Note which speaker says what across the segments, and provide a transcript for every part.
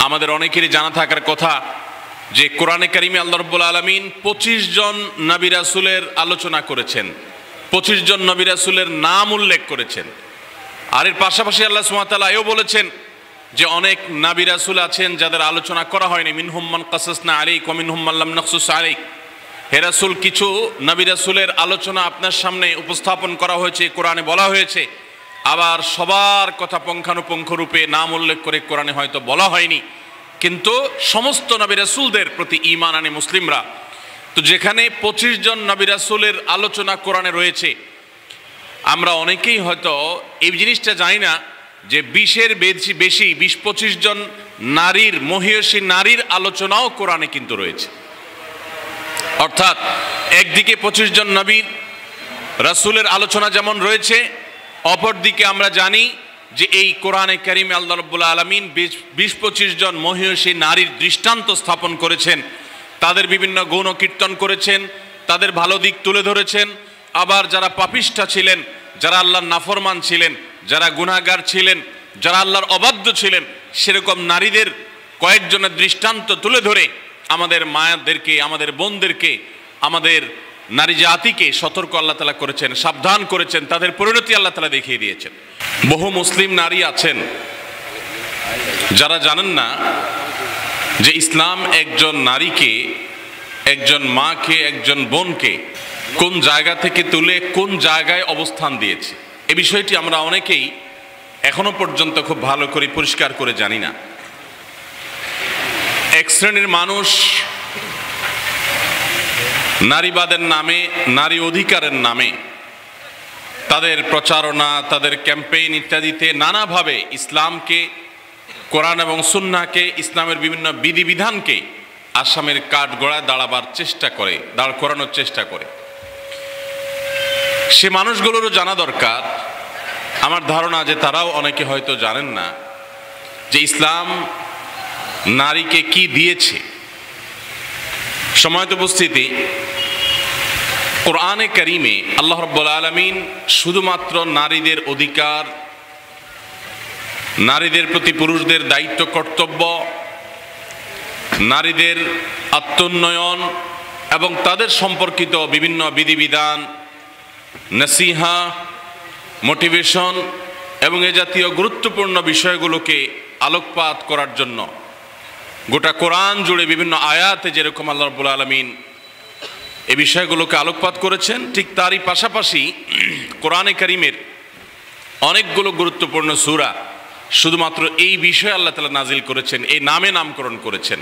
Speaker 1: আমাদের অনেকেরই জানা থাকার কথা যে কোরআনে কারিমে আল্লাহ রাব্বুল আলামিন 25 জন নবী রাসূলের আলোচনা করেছেন, 25 জন নবী রাসূলের নাম উল্লেখ করেছেন। আর এর পাশাপাশি আল্লাহ সুবহানাহু ওয়া তাআলা এও বলেছেন যে অনেক নবী রাসূল আছেন যাদের আলোচনা করা হয়নি, মিনহুম মান কাসাসনা আলাইক ওয়া মিনহুম মান লাম নাকসুস আলাইক। হে রাসূল, কিছু নবী রাসূলের আলোচনা আপনার সামনে উপস্থাপন করা হয়েছে, কোরআনে বলা হয়েছে, আবার সবার কথা পুঙ্খানুপুঙ্খ রূপে নাম উল্লেখ করে কোরআনে হয়তো বলা হয়নি। কিন্তু সমস্ত নবী রাসূলদের প্রতি ঈমান আনে মুসলিমরা। তো যেখানে 25 জন নবী রাসূলের আলোচনা কোরআনে রয়েছে, আমরা অনেকেই হয়তো এই জিনিসটা জানি না যে 20-এর বেশি 20-25 জন নারীর, মহিয়সী নারীর আলোচনাও কোরআনে কিন্তু রয়েছে। অর্থাৎ একদিকে 25 জন নবী রাসূলের আলোচনা যেমন রয়েছে, অপরদিকে আমরা জানি যে এই কোরআনে কারিমে আল্লাহ রাব্বুল আলামিন 20-25 জন মহিয়সী নারীর দৃষ্টান্ত স্থাপন করেছেন, তাদের বিভিন্ন গুণ কীর্তন করেছেন, তাদের ভালো দিক তুলে ধরেছেন। আবার যারা পাপিষ্ঠা ছিলেন, যারা আল্লাহর নাফরমান ছিলেন, যারা গুনাহগার ছিলেন, যারা আল্লাহর অবাধ্য ছিলেন, সেরকম নারীদের কয়েকজনের দৃষ্টান্ত তুলে ধরে আমাদের মায়েদেরকে, আমাদের বোনদেরকে, আমাদের নারী জাতিকে সতর্ক আল্লাহ তাআলা করেছেন, সাবধান করেছেন, তাদের পরিণতি আল্লাহ তাআলা দেখিয়ে দিয়েছেন। বহু মুসলিম নারী আছেন যারা জানেন না যে ইসলাম একজন নারীকে, একজন মাকে, একজন বোনকে কোন জায়গা থেকে তুলে কোন জায়গায় অবস্থান দিয়েছে। এই বিষয়টি আমরা অনেকেই এখনো পর্যন্ত খুব ভালো করে পরিষ্কার করে জানি না। এক শ্রেণীর মানুষ নারীবাদের নামে, নারী অধিকারের নামে তাদের প্রচারণা, তাদের ক্যাম্পেইন ইত্যাদিতে নানাভাবে ইসলামকে, কোরআন এবং সুন্নাহকে, ইসলামের বিভিন্ন বিধিবিধানকে আসামের কাঠগড়ায় দাঁড়াবার চেষ্টা করে, দাঁড় করানোর চেষ্টা করে। সে মানুষগুলোরও জানা দরকার, আমার ধারণা যে তারাও অনেকে হয়তো জানেন না যে ইসলাম নারীকে কি দিয়েছে। সময়ত উপস্থিতি, কোরআনে কারিমে আল্লাহ রাব্বুল আলামিন শুধুমাত্র নারীদের অধিকার, নারীদের প্রতি পুরুষদের দায়িত্ব কর্তব্য, নারীদের আত্মোন্নয়ন এবং তাদের সম্পর্কিত বিভিন্ন বিধিবিধান, নসিহা, মোটিভেশন এবং এ জাতীয় গুরুত্বপূর্ণ বিষয়গুলোকে আলোকপাত করার জন্য গোটা কোরআন জুড়ে বিভিন্ন আয়াতে যেরকম আল্লাহ রাব্বুল আলামিন এই বিষয়গুলোকে আলোকপাত করেছেন, ঠিক তারই পাশাপাশি কোরআনে কারিমের অনেকগুলো গুরুত্বপূর্ণ সূরা শুধুমাত্র এই বিষয়ে আল্লাহ তাআলা নাজিল করেছেন, এই নামে নামকরণ করেছেন।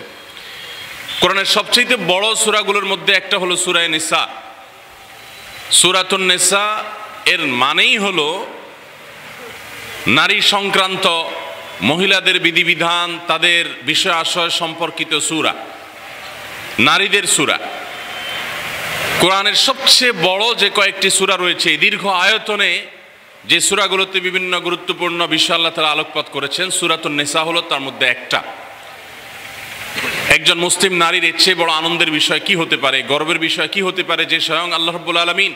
Speaker 1: কোরআনের সবচেয়ে বড় সূরাগুলোর মধ্যে একটা হলো সূরা নিসা। সূরাতুন নিসা এর মানেই হলো নারী সংক্রান্ত, মহিলাদের বিধিবিধান, তাদের বিষয় আশয় সম্পর্কিত সূরা, নারীদের সূরা। কোরআনের সবচেয়ে বড় যে কয়েকটি সূরা রয়েছে, দীর্ঘ আয়তনে যে সূরাগুলোতে বিভিন্ন গুরুত্বপূর্ণ বিষয় আল্লাহ তাআলা আলোকপাত করেছেন, সূরাতুন নিসা হলো তার মধ্যে একটা। একজন মুসলিম নারীর এর চেয়ে বড় আনন্দের বিষয় কি হতে পারে, গর্বের বিষয় কি হতে পারে যে স্বয়ং আল্লাহ রাব্বুল আলামিন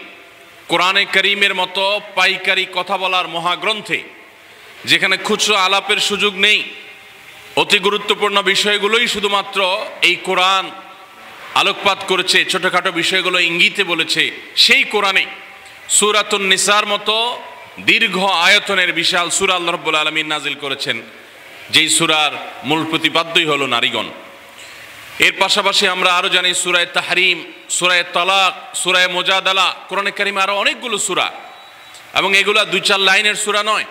Speaker 1: কোরআনে কারীমের মতো পাইকারি কথা বলার মহাগ্রন্থে, যেখানে খুচরো আলাপের সুযোগ নেই, অতি গুরুত্বপূর্ণ বিষয়গুলোই শুধুমাত্র এই কোরআন আলোকপাত করেছে, ছোটখাটো বিষয়গুলো ইঙ্গিতে বলেছে, সেই কোরআনে সূরাতুন নিসার মতো দীর্ঘ আয়তনের বিশাল সূরা আল্লাহ রাব্বুল আলামিন নাজিল করেছেন, যেই সূরার মূল প্রতিপাদ্যই হলো নারীগণ। এর পাশাপাশি আমরা আরও জানি সূরা তাহরিম, সূরা তালাক, সূরা মুজাদালা, কোরআনে কারিমে আরও অনেকগুলো সূরা, এবং এগুলা 2-4 লাইনের সূরা নয়,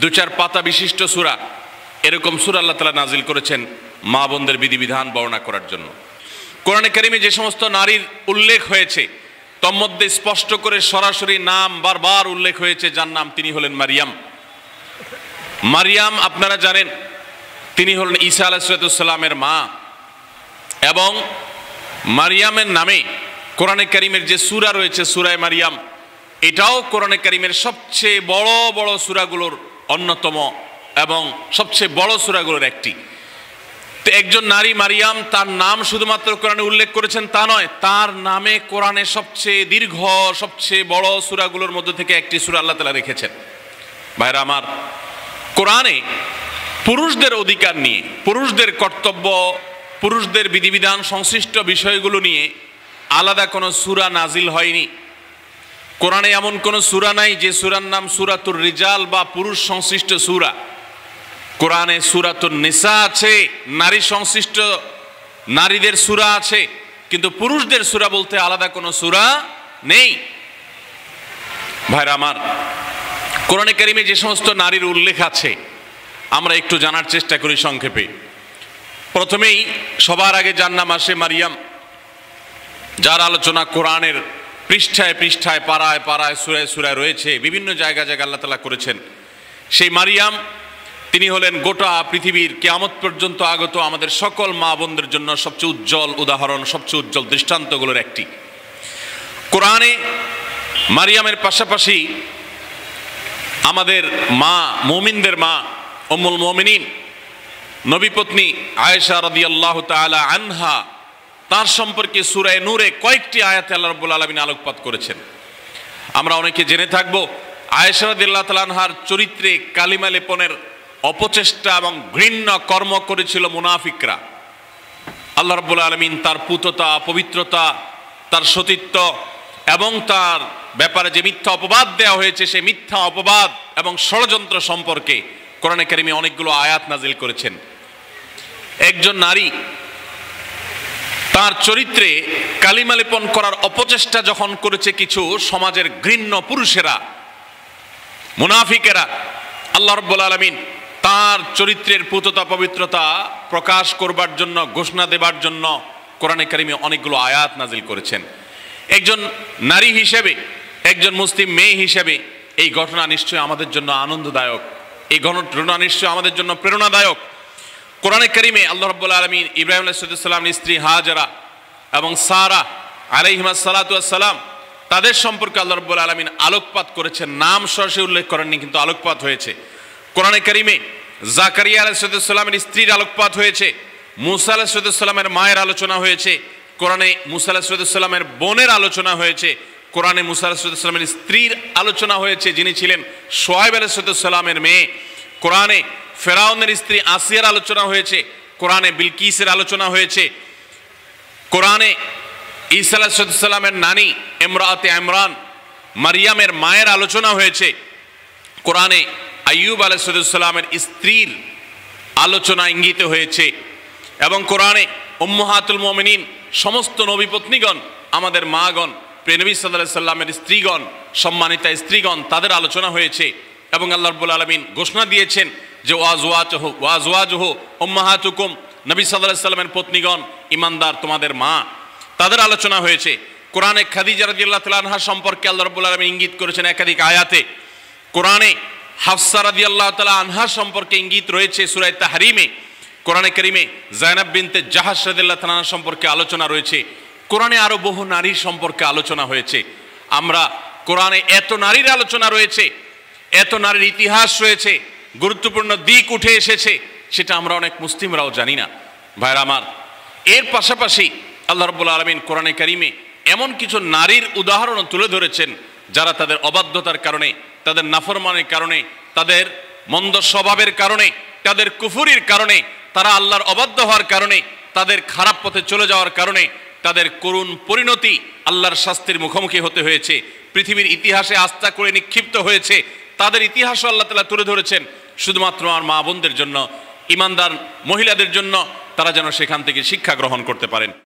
Speaker 1: 2-4 পাতা বিশিষ্ট সূরা। এরকম সূরা আল্লাহ তাআলা নাজিল করেছেন মা বোনদের বিধিবিধান বর্ণনা করার জন্য। কোরআনে কারিমে যে সমস্ত নারীর উল্লেখ হয়েছে, তন্মধ্যে স্পষ্ট করে সরাসরি নাম বারবার উল্লেখ হয়েছে, যার নাম তিনি হলেন মারিয়াম। মারিয়াম আপনারা জানেন তিনি হলেন ঈসা আলাইহিস সালামের মা, এবং মারিয়ামের নামে কোরআনে কারিমের যে সূরা রয়েছে সূরা মারিয়াম, এটাও কোরআনে কারিমের সবচেয়ে বড় বড় সূরাগুলোর অন্যতম এবং সবচেয়ে বড় সূরাগুলোর একটি। তো একজন নারী মারিয়াম, তার নাম শুধুমাত্র কোরআনে উল্লেখ করেছেন তা নয়, তার নামে কোরআনে সবচেয়ে দীর্ঘ, সবচেয়ে বড় সূরাগুলোর মধ্যে থেকে একটি সূরা আল্লাহ তাআলা রেখেছেন। ভাইরা আমার, কোরআনে পুরুষদের অধিকার নিয়ে, পুরুষদের কর্তব্য, পুরুষদের বিধিবিধান সংশ্লিষ্ট বিষয়গুলো নিয়ে আলাদা কোনো সূরা নাজিল হয়নি। কোরআনে এমন কোনো সূরা নাই যে সূরার নাম সূরাতুর রিজাল বা পুরুষ সংশ্লিষ্ট সূরা। কোরআনে সূরাতুন নিসা আছে, নারী সংশ্লিষ্ট নারীদের সূরা আছে, কিন্তু পুরুষদের সূরা বলতে আলাদা কোনো সূরা নেই। ভাইরা আমার, কোরআনে কারিমে যে সমস্ত নারীর উল্লেখ আছে আমরা একটু জানার চেষ্টা করি সংক্ষেপে। প্রথমেই সবার আগে যার নাম আসে মারিয়াম, যার আলোচনা কোরআনের পৃষ্ঠায় পৃষ্ঠায়, পাড়ায় পাড়ায়, সূরায় সূরায় রয়েছে, বিভিন্ন জায়গায় জায়গায় আল্লাহ তাআলা করেছেন। সেই মারিয়াম তিনি হলেন গোটা পৃথিবীর কিয়ামত পর্যন্ত আগত আমাদের সকল মা বোনদের জন্য সবচেয়ে উজ্জ্বল উদাহরণ, সবচেয়ে উজ্জ্বল দৃষ্টান্তগুলোর একটি। কোরআনে মারিয়ামের পাশাপাশি আমাদের মা, মুমিনদের মা উম্মুল মুমিনিন নবী পত্নী আয়েশা রাদিয়াল্লাহু তাআলা আনহা, তার সম্পর্কে সূরা নূরে কয়েকটি আয়াতে আল্লাহ রাব্বুল আলামিন আলোকপাত করেছেন। আমরা অনেকে জেনে থাকব আয়েশা রাদিয়াল্লাহু তাআলা আনহার চরিত্রে কালিমা লেপনের অপচেষ্টা এবং ঘৃণ্য কর্ম করেছিল মুনাফিকরা। আল্লাহ রাব্বুল আলামিন তার পুততা, পবিত্রতা, তার সতীত্ব এবং তার ব্যাপারে যে মিথ্যা অপবাদ দেওয়া হয়েছে সেই মিথ্যা অপবাদ এবং ষড়যন্ত্র সম্পর্কে কোরআনে কারিমে অনেকগুলো আয়াত নাজিল করেছেন। একজন নারী তার চরিত্রে কালিমা লেপন করার অপচেষ্টা যখন করেছে কিছু সমাজের ঘৃণ্য পুরুষেরা, মুনাফিকেরা, আল্লাহ রাব্বুল আলামিন তার চরিত্রের পুততা পবিত্রতা প্রকাশ করবার জন্য, ঘোষণা দেবার জন্য কোরআনে কারিমে অনেকগুলো আয়াত নাজিল করেছেন। একজন নারী হিসেবে, একজন মুসলিম মেয়ে হিসেবে এই ঘটনা নিশ্চয়ই আমাদের জন্য আনন্দদায়ক, এই ঘটনা নিশ্চয়ই আমাদের জন্য প্রেরণাদায়ক। কোরআনে কারিমে আল্লাহ রাব্বুল আলামিন ইব্রাহিম আলাইহিস সালামের স্ত্রী হাজেরা এবং সারা আলাইহিমাস সালাতু ওয়াস সালাম, তাদের সম্পর্কে আল্লাহ রাব্বুল আলামিন আলোকপাত করেছেন। নাম সরাসরি উল্লেখ করেননি, কিন্তু আলোকপাত হয়েছে। কোরআনে কারিমে জাকারিয়া আলাইহিস সালামের স্ত্রীর আলোকপাত হয়েছে, মূসা আলাইহিস সালামের মায়ের আলোচনা হয়েছে, কোরআনে মূসা আলাইহিস সালামের বোনের আলোচনা হয়েছে, কোরআনে মূসা আলাইহিস সালামের স্ত্রীর আলোচনা হয়েছে যিনি ছিলেন শুআয়ব আলাইহিস সালামের মেয়ে, কোরআনে ফেরাউনের স্ত্রী আসিয়ার আলোচনা হয়েছে, কোরআনে বিলকিসের আলোচনা হয়েছে, কোরআনে ঈসা আলাইহিস সালামের নানি ইমরাতে ইমরান মারিয়ামের মায়ের আলোচনা হয়েছে, কোরআনে আইয়ুব আলাইহিস সালামের স্ত্রীর আলোচনা ইঙ্গিত হয়েছে, এবং কোরআনে উম্মাহাতুল মুমিনিন সমস্ত নবী পত্নীগণ, আমাদের মাগণ, প্রিয় নবী সাল্লাল্লাহু আলাইহি সাল্লামের স্ত্রীগণ, সম্মানিতা স্ত্রীগণ, তাদের আলোচনা হয়েছে। এবং আল্লাহ রাব্বুল আলামিন ঘোষণা দিয়েছেন যে ওয়াজওয়াজুহু উম্মাহাতুকুম, নবী সাল্লাল্লাহু আলাইহি সাল্লামের পত্নীগণ ঈমানদার তোমাদের মা, তাদের আলোচনা হয়েছে। কোরআনে খাদিজা রাদিয়াল্লাহু তাআলা আনহা সম্পর্কে আল্লাহ রাব্বুল আলামিন ইঙ্গিত করেছেন একাধিক আয়াতে। কোরআনে হাফসা রাদিয়াল্লাহু তাআলা আনহা সম্পর্কে ইঙ্গিত রয়েছে সূরা তাহরিমে। কোরআনে কারিমে যায়েনব বিনতে জাহাশ রাদিয়াল্লাহু তাআলা আনহা সম্পর্কে আলোচনা রয়েছে। কোরআনে আরো বহু নারীর সম্পর্কে আলোচনা হয়েছে। আমরা কোরআনে এত নারীর আলোচনা রয়েছে, এত নারীর ইতিহাস রয়েছে, গুরুত্বপূর্ণ দিক উঠে এসেছে, সেটা আমরা অনেক মুসলিমরাও জানি না। ভাইরা আমার, এর পাশাপাশি আল্লাহ রাব্বুল আলামিন কোরআনে কারিমে এমন কিছু নারীর উদাহরণ তুলে ধরেছেন যারা তাদের অবাধ্যতার কারণে, তাদের নাফরমানির কারণে, তাদের মন্দ স্বভাবের কারণে, তাদের কুফরির কারণে, তারা আল্লাহর অবাধ্য হওয়ার কারণে, তাদের খারাপ পথে চলে যাওয়ার কারণে তাদের করুণ পরিণতি, আল্লাহর শাস্তির মুখোমুখি হতে হয়েছে, পৃথিবীর ইতিহাসে আস্থা করে নিক্ষিপ্ত হয়েছে। তাদের ইতিহাসও আল্লাহ তাআলা তুলে ধরেছেন শুধুমাত্র আমার মা বোনদের জন্য, ইমানদার মহিলাদের জন্য, তারা যেন সেখান থেকে শিক্ষা গ্রহণ করতে পারেন।